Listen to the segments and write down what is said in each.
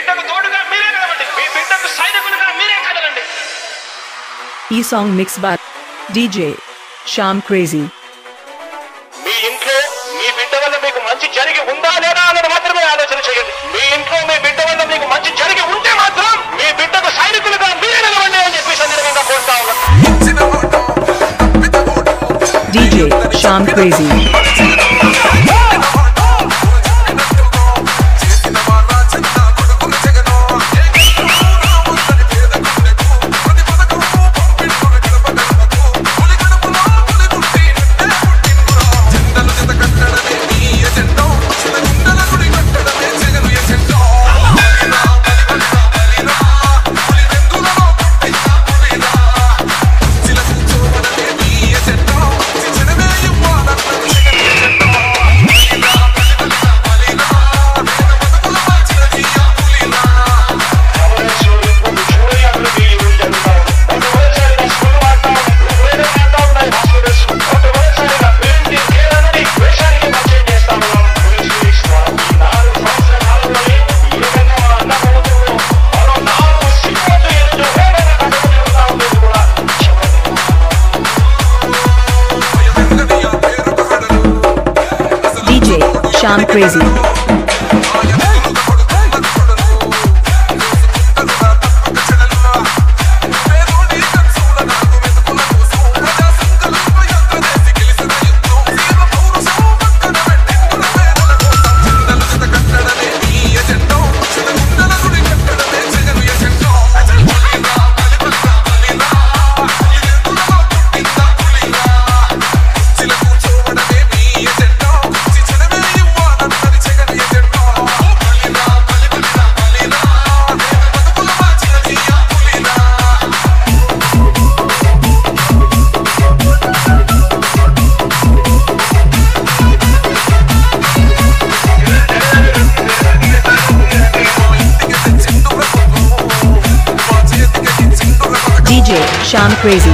బిడ్డకు తోడుగా మీరే కదలండి, మీ బిడ్డకు సైనికులుగా మీరే కదలండి. ఈ song mix by DJ Sham Crazy. మీ ఇంట్లో మీ బిడ్డ వల్ల మీకు మంచి జరిగి ఉందా లేదా అన్నది మాత్రమే ఆలోచన చేయండి. మీ ఇంట్లో మీ బిడ్డ వల్ల మీకు మంచి జరిగి ఉంటే మాత్రం మీ బిడ్డకు సైనికులుగా మీరే నిలవండి అని చెప్పి సందర్భంగా కోరుతా ఉన్నాను. DJ Sham Crazy. Sham Crazy. DJ Sham Crazy.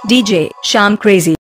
DJ Sham Crazy.